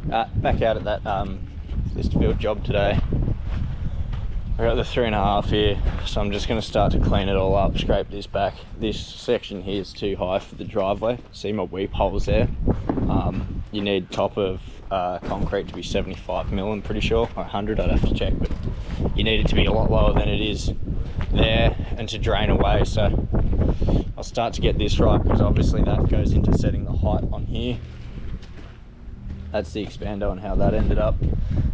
Back out at that this field job today. I got the 3.5 here, so I'm just going to start to clean it all up, scrape this back. This section here is too high for the driveway. See my weep holes there? You need top of concrete to be 75mm, I'm pretty sure, or 100, I'd have to check, but you need it to be a lot lower than it is there and to drain away. So I'll start to get this right, because obviously that goes into setting the height on here. That's the expander and how that ended up.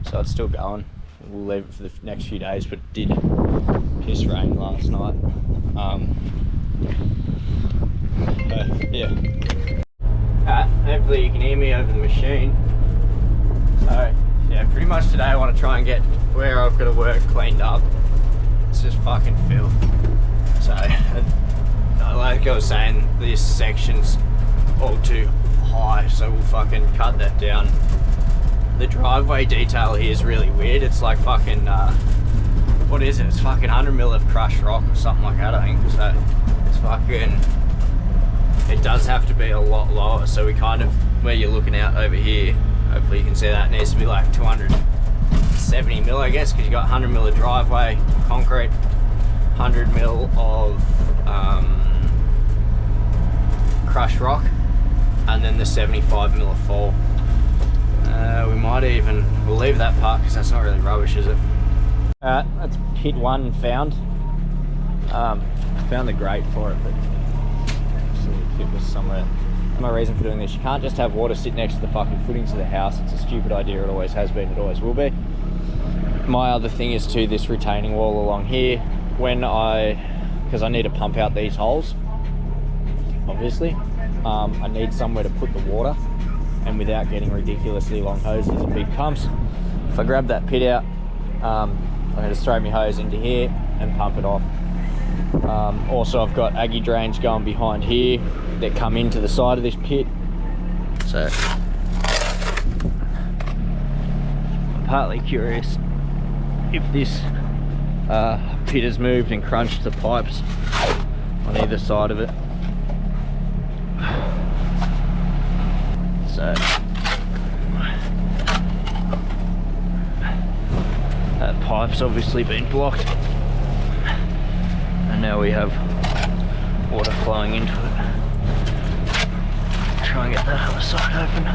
So it's still going. We'll leave it for the next few days, but it did piss rain last night. Yeah. Hopefully you can hear me over the machine. So yeah, pretty much today I want to try and get where I've got to work cleaned up. It's just fucking filth. So like I was saying, this section's all too high, so we'll fucking cut that down. The driveway detail here is really weird. It's like fucking what is it? It's fucking 100mm of crushed rock or something like that, I think. So it's fucking, it does have to be a lot lower. So we kind of, where you're looking out over here, hopefully you can see that, it needs to be like 270mm, I guess, because you got 100mm of driveway concrete, 100mm of crushed rock, and then the 75mm of fall. We might even, we'll leave that part because that's not really rubbish, is it? Alright, that's pit 1 found. Found the grate for it, but the pit was somewhere. My reason for doing this, you can't just have water sit next to the fucking footings of the house. It's a stupid idea, it always has been, it always will be. My other thing is to this retaining wall along here, because I need to pump out these holes, obviously. I need somewhere to put the water, and without getting ridiculously long hoses and big pumps. If I grab that pit out, I'm going to throw my hose into here and pump it off. Also, I've got aggie drains going behind here that come into the side of this pit. So I'm partly curious if this pit has moved and crunched the pipes on either side of it. So that pipe's obviously been blocked, and now we have water flowing into it. Try and get that other side open.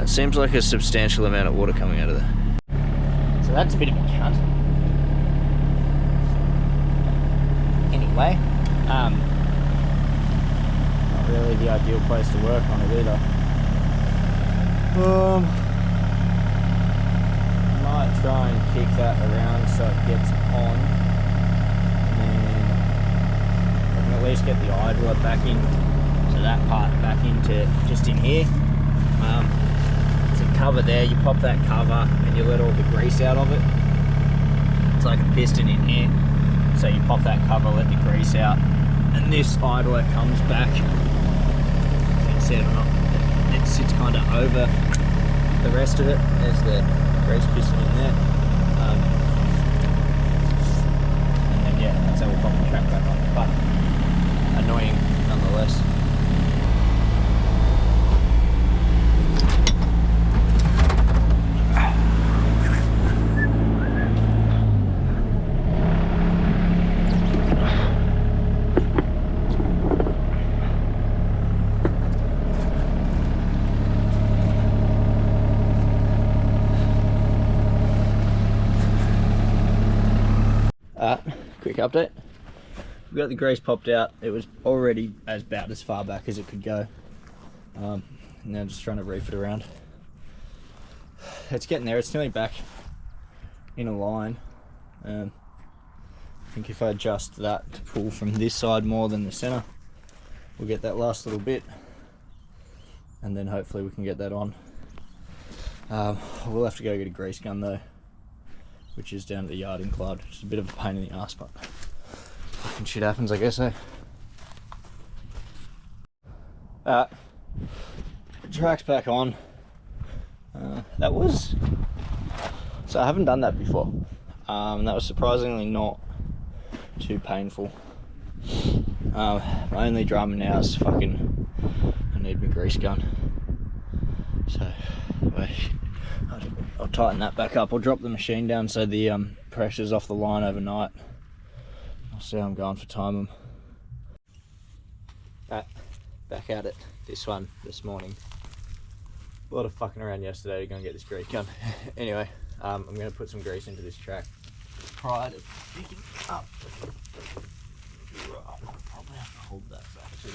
Seems like a substantial amount of water coming out of there. So that's a bit of a cunt. Anyway, not really the ideal place to work on it either. Might try and kick that around so it gets on, and then I can at least get the idler back in, so that part back into just in here. Cover there, you pop that cover and you let all the grease out of it. It's like a piston in here, so you pop that cover, let the grease out, and this idler comes back. You can see it or not, it sits kind of over the rest of it. There's the grease piston in there, and then yeah, that's how we'll pop the track back on, but annoying nonetheless. Quick update. We got the grease popped out. It was already about as far back as it could go. Now just trying to reef it around. It's getting there. It's nearly back in a line. think if I adjust that to pull from this side more than the center, we'll get that last little bit, and then hopefully we can get that on. We'll have to go get a grease gun though, which is down at the yard in Clyde, which is a bit of a pain in the ass, but fucking shit happens, I guess, eh? The track's back on. So I haven't done that before. That was surprisingly not too painful. My only drama now is fucking, I need my grease gun. So I'll tighten that back up. I'll drop the machine down so the pressure's off the line overnight. I'll see how I'm going for time. Back at it, this morning. A lot of fucking around yesterday to go and get this grease gun. Anyway, I'm going to put some grease into this track prior to picking up. I'll probably have to hold that back too.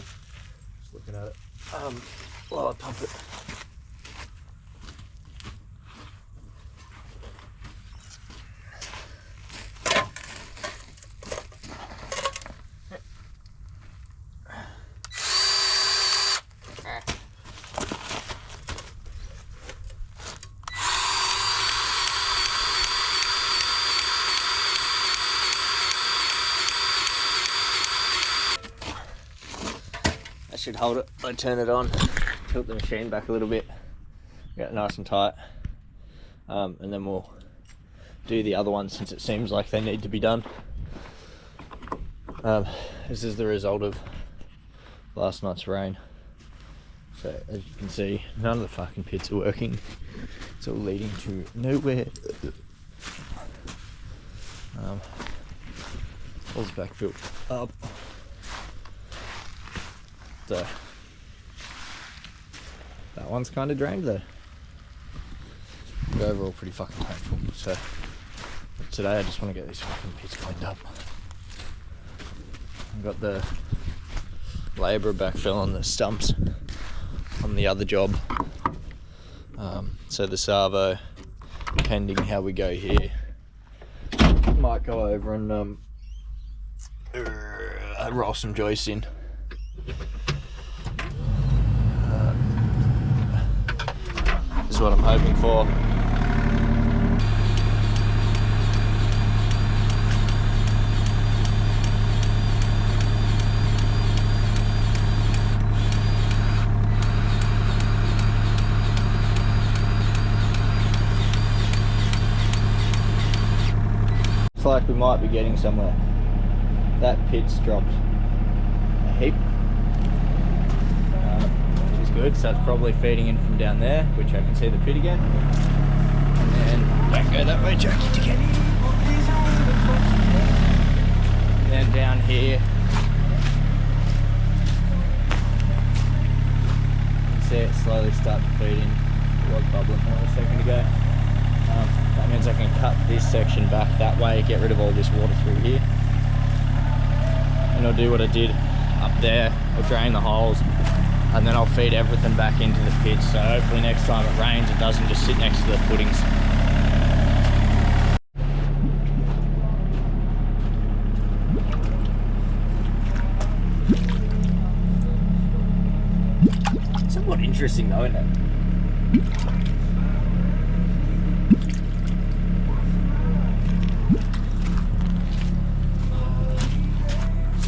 Just looking at it. While I pump it. Should hold it. I turn it on, tilt the machine back a little bit, get it nice and tight, and then we'll do the other ones since it seems like they need to be done. This is the result of last night's rain. So as you can see, none of the fucking pits are working. It's all leading to nowhere. All's backfilled up. So that one's kind of drained though. But overall pretty fucking painful. So today I just want to get these fucking pits cleaned up. I've got the labourer backfill on the stumps on the other job. So the Savo, depending how we go here, might go over and roll some joists in. This is what I'm hoping for. It's like we might be getting somewhere. That pit's dropped a heap. Good, so it's probably feeding in from down there, which I can see the pit again. And then don't go that way, Jackie, to get in. And then down here, you can see it slowly start to feed in. It was bubbling a second ago. That means I can cut this section back that way, get rid of all this water through here. And I'll do what I did up there. I'll drain the holes, and then I'll feed everything back into the pit, so hopefully next time it rains it doesn't just sit next to the footings. Somewhat interesting though, isn't it?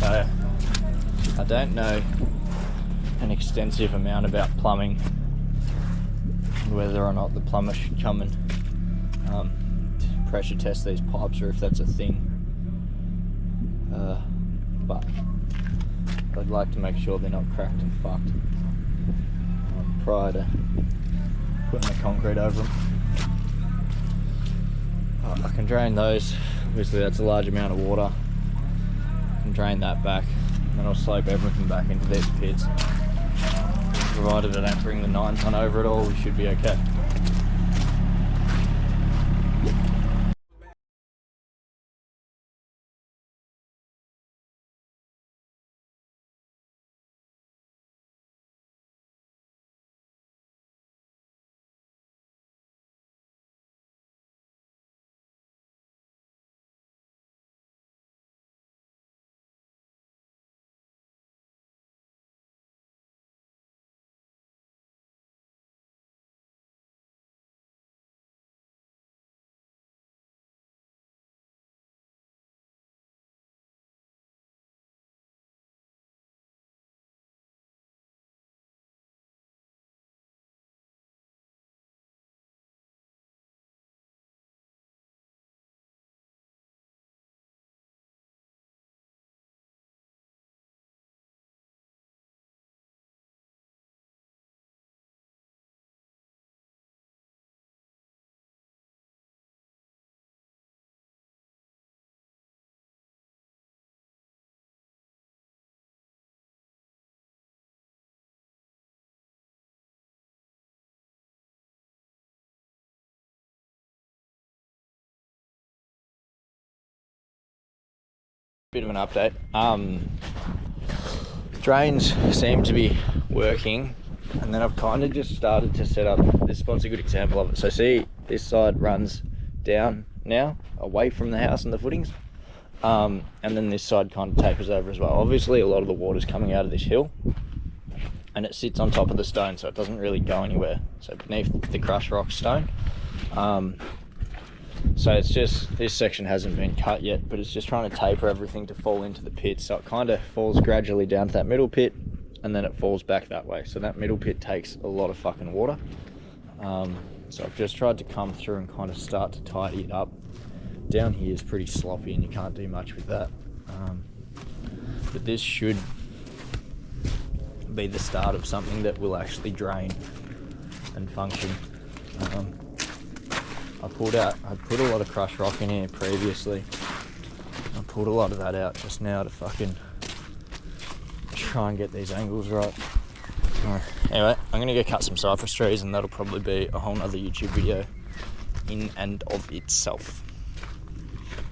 So, I don't know an extensive amount about plumbing, whether or not the plumber should come and pressure test these pipes or if that's a thing, but I'd like to make sure they're not cracked and fucked prior to putting the concrete over them. I can drain those, obviously that's a large amount of water. I can drain that back and then I'll slope everything back into these pits. Provided I don't bring the 9-ton over at all, we should be okay. bit of an update. Drains seem to be working, and then I've kind of just started to set up, this spot's a good example of it. So see, this side runs down now, away from the house and the footings, and then this side kind of tapers over as well. Obviously a lot of the water's coming out of this hill, and it sits on top of the stone, so it doesn't really go anywhere, so beneath the crushed rock stone. So it's just, this section hasn't been cut yet, but it's just trying to taper everything to fall into the pit, so it kind of falls gradually down to that middle pit, and then it falls back that way. So that middle pit takes a lot of fucking water. So I've just tried to come through and kind of start to tidy it up. Down here is pretty sloppy and you can't do much with that. But this should be the start of something that will actually drain and function. I put a lot of crushed rock in here previously. I pulled a lot of that out just now to fucking try and get these angles right. Anyway, I'm gonna go cut some cypress trees, and that'll probably be a whole nother YouTube video in and of itself.